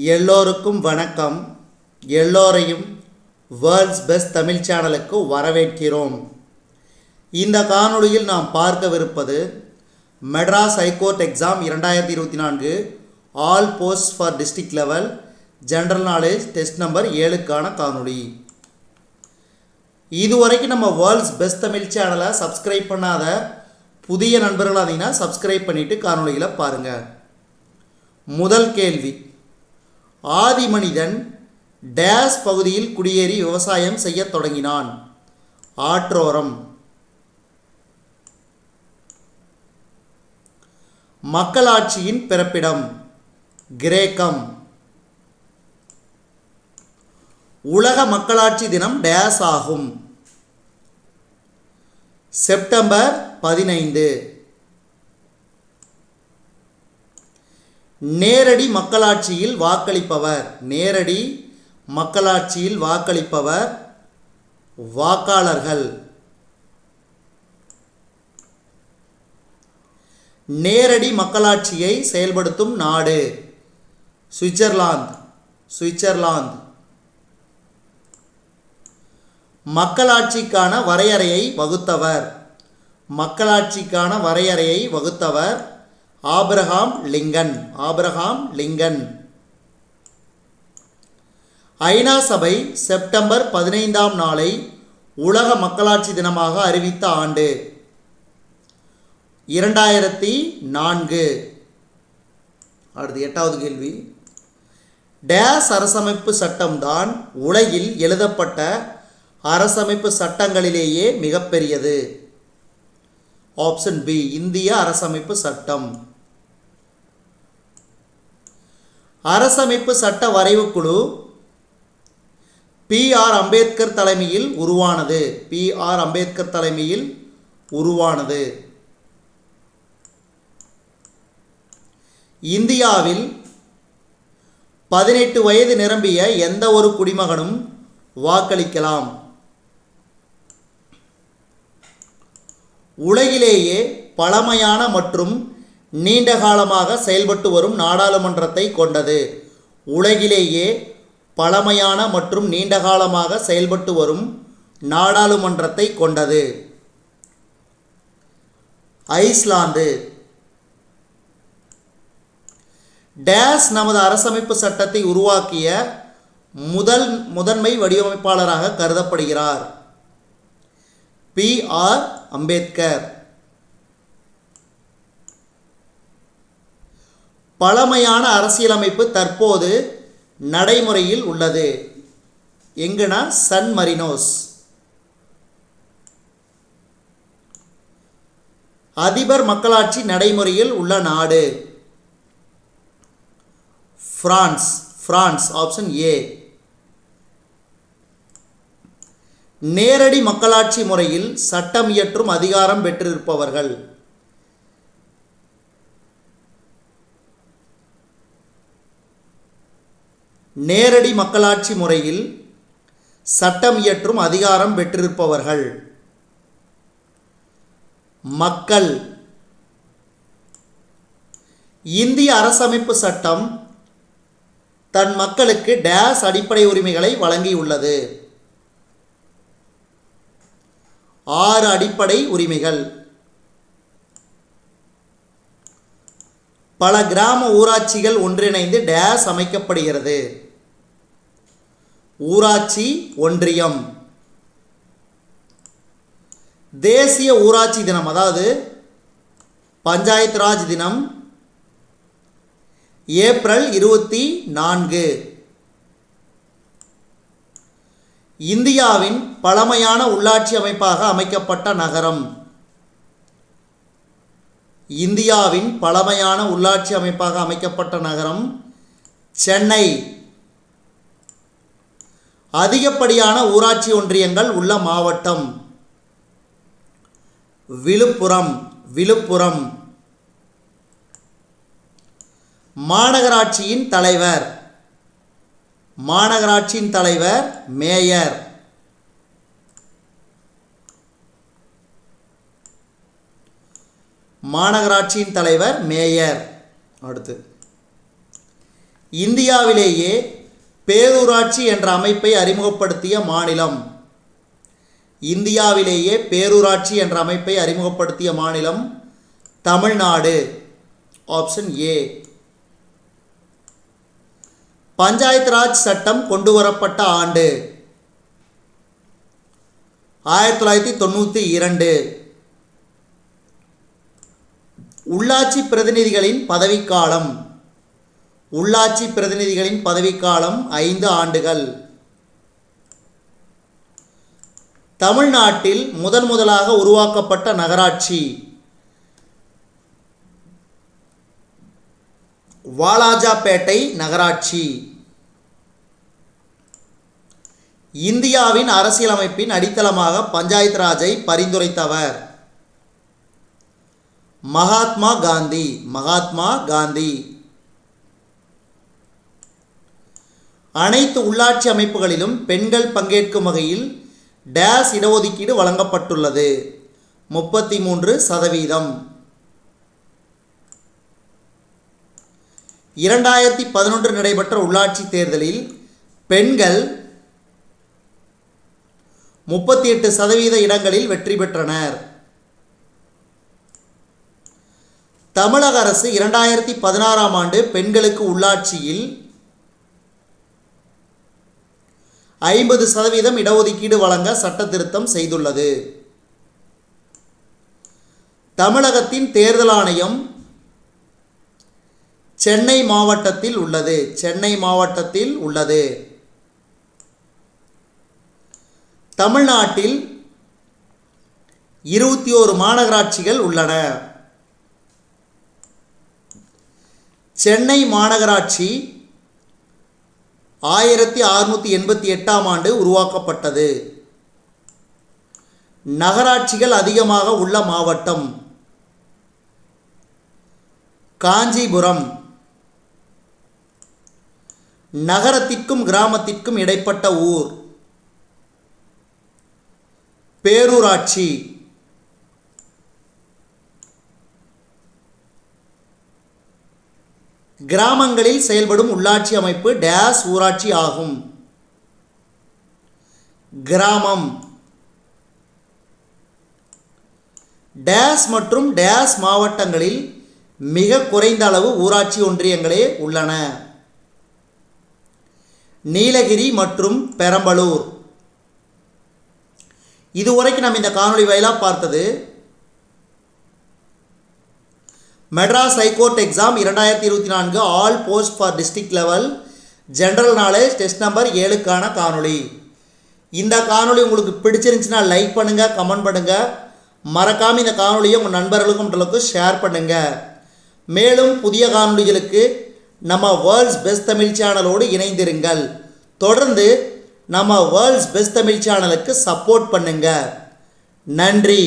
எல்லோருக்கும் வணக்கம். எல்லோரையும் வேர்ல்ட்ஸ் பெஸ்ட் தமிழ் சேனலுக்கு வரவேற்கிறோம். இந்த காணொளியில் நாம் பார்க்கவிருப்பது Madras high court exam 2024 all post for district level general knowledge test number 7க்கான காணொளி. இதுவரைக்கும் நம்ம வேர்ல்ட்ஸ் பெஸ்ட் தமிழ் சேனலை சப்ஸ்கிரைப் பண்ணாத புதிய நண்பர்கள் இருந்தீங்கன்னா சப்ஸ்கிரைப் பண்ணிவிட்டு காணொளிகளை பாருங்கள். முதல் கேள்வி, ஆதி மனிதன் டேஸ் பகுதியில் குடியேறி விவசாயம் செய்ய தொடங்கினான்? ஆற்றோரம். மக்களாட்சியின் பிறப்பிடம் கிரேக்கம். உலக மக்களாட்சி தினம் டேஸ் ஆகும்? செப்டம்பர் 15. நேரடி மக்களாட்சியில் வாக்களிப்பவர். நேரடி மக்களாட்சியில் வாக்களிப்பவர் வாக்காளர்கள். நேரடி மக்களாட்சியை செயல்படுத்தும் நாடு சுவிட்சர்லாந்து. சுவிட்சர்லாந்து. மக்களாட்சிக்கான வரையறையை வகுத்தவர். மக்களாட்சிக்கான வரையறையை வகுத்தவர் ஆபிரகாம் லிங்கன். Abraham Lincoln. ஐநா சபை செப்டம்பர் 15ஆம் நாளை உலக மக்களாட்சி தினமாக அறிவித்த ஆண்டு 2004. அடுத்து 8வது கேள்வி, டேஸ் அரசமைப்பு சட்டம்தான் உலகில் எழுதப்பட்ட அரசமைப்பு சட்டங்களிலேயே மிகப்பெரியது? ஆப்ஷன் பி, இந்திய அரசமைப்பு சட்டம். அரசமைப்பு சட்ட வரைவுக்குழு பி.ஆர். அம்பேத்கர் தலைமையில் உருவானது. பி.ஆர். அம்பேத்கர் தலைமையில் உருவானது. இந்தியாவில் 18 வயது நிரம்பிய எந்த ஒரு குடிமகனும் வாக்களிக்கலாம். உலகிலேயே பழமையான மற்றும் நீண்ட காலமாக செயல்பட்டு வரும் நாடாளுமன்றத்தை கொண்டது. உலகிலேயே பழமையான மற்றும் நீண்ட காலமாக செயல்பட்டு வரும் நாடாளுமன்றத்தை கொண்டது ஐஸ்லாந்து. டேஸ் நமது அரசமைப்பு சட்டத்தை உருவாக்கிய முதன்மை வடிவமைப்பாளராக கருதப்படுகிறார்? பி.ஆர். அம்பேத்கர். பழமையான அரசியலமைப்பு தற்போது நடைமுறையில் உள்ளது எங்கனா? சன் மரினோஸ். அதிபர் மக்களாட்சி நடைமுறையில் உள்ள நாடு பிரான்ஸ். பிரான்ஸ். Option A. நேரடி மக்களாட்சி முறையில் சட்டம் இயற்றும் அதிகாரம் பெற்றிருப்பவர்கள்? நேரடி மக்களாட்சி முறையில் சட்டம் இயற்றும் அதிகாரம் பெற்றிருப்பவர்கள் மக்கள். இந்திய அரசமைப்பு சட்டம் தன் மக்களுக்கு டேஸ் அடிப்படை உரிமைகளை வழங்கியுள்ளது? 6 அடிப்படை உரிமைகள். பல கிராம ஊராட்சிகள் ஒன்றிணைந்து டேஸ் அமைக்கப்படுகிறது? ஊராட்சி ஒன்றியம். தேசிய ஊராட்சி தினம் அதாவது பஞ்சாயத்து ராஜ் தினம் ஏப்ரல் 24. இந்தியாவின் பழமையான உள்ளாட்சி அமைப்பாக அமைக்கப்பட்ட நகரம்? இந்தியாவின் பழமையான உள்ளாட்சி அமைப்பாக அமைக்கப்பட்ட நகரம் சென்னை. அதிகப்படியான ஊராட்சி ஒன்றியங்கள் உள்ள மாவட்டம்? விழுப்புரம். விழுப்புரம். மாநகராட்சியின் தலைவர்? மாநகராட்சியின் தலைவர் மேயர். மாநகராட்சியின் தலைவர் மேயர். அடுத்து இந்தியாவிலேயே பேரூராட்சி என்ற அமைப்பை அறிமுகப்படுத்திய மாநிலம். இந்தியாவிலேயே பேரூராட்சி என்ற அமைப்பை அறிமுகப்படுத்திய மாநிலம் தமிழ்நாடு. Option A. பஞ்சாயத்து ராஜ் சட்டம் கொண்டு வரப்பட்ட ஆண்டு 1992. உள்ளாட்சி பிரதிநிதிகளின் பதவிக்காலம். உள்ளாட்சி பிரதிநிதிகளின் பதவிக்காலம் 5 ஆண்டுகள். தமிழ்நாட்டில் முதலாக உருவாக்கப்பட்ட நகராட்சி வாலாஜாபேட்டை நகராட்சி. இந்தியாவின் அரசியலமைப்பின் அடித்தளமாக பஞ்சாயத்து ராஜை பரிந்துரைத்தவர் மகாத்மா காந்தி. மகாத்மா காந்தி. அனைத்து உள்ளாட்சி அமைப்புகளிலும் பெண்கள் பங்கேற்கும் வகையில் டேஸ் இடஒதுக்கீடு வழங்கப்பட்டுள்ளது 33%. 2011 நடைபெற்ற உள்ளாட்சி தேர்தலில் பெண்கள் 38% இடங்களில் வெற்றி பெற்றனர். தமிழக அரசு 2016ஆம் ஆண்டு பெண்களுக்கு உள்ளாட்சியில் 50% இடஒதுக்கீடு வழங்க சட்ட திருத்தம் செய்துள்ளது. தமிழகத்தின் தேர்தல் ஆணையம் சென்னை மாவட்டத்தில் உள்ளது. சென்னை மாவட்டத்தில் உள்ளது. தமிழ்நாட்டில் 21 மாநகராட்சிகள் உள்ளன. சென்னை மாநகராட்சி 1688ஆம் ஆண்டு உருவாக்கப்பட்டது. நகராட்சிகள் அதிகமாக உள்ள மாவட்டம் காஞ்சிபுரம். நகரத்திற்கும் கிராமத்திற்கும் இடைப்பட்ட ஊர் பேரூராட்சி. கிராமங்களில் செயல்படும் உள்ளாட்சி அமைப்பு டேஸ் ஊராட்சி ஆகும். கிராமம். டேஸ் மற்றும் டேஸ் மாவட்டங்களில் மிக குறைந்த அளவு ஊராட்சி ஒன்றியங்களே உள்ளன. நீலகிரி மற்றும் பெரம்பலூர். இதுவரைக்கும் நம்ம இந்த காணொளி வாயிலாக பார்த்தது Madras high court exam 2024 all post for district level general knowledge test number 7க்கான காணொளி. இந்த காணொளி உங்களுக்கு பிடிச்சிருந்துச்சுன்னா லைக் பண்ணுங்கள், கமெண்ட் பண்ணுங்கள். மறக்காமல் இந்த காணொளியை உங்கள் நண்பர்களுக்கும் ஷேர் பண்ணுங்கள். மேலும் புதிய காணொளிகளுக்கு நம்ம வேர்ல்ட்ஸ் பெஸ்ட் தமிழ் சேனலோடு இணைந்திருங்கள். தொடர்ந்து நம்ம வேர்ல்ட்ஸ் பெஸ்ட் தமிழ் சேனலுக்கு சப்போர்ட் பண்ணுங்கள். நன்றி.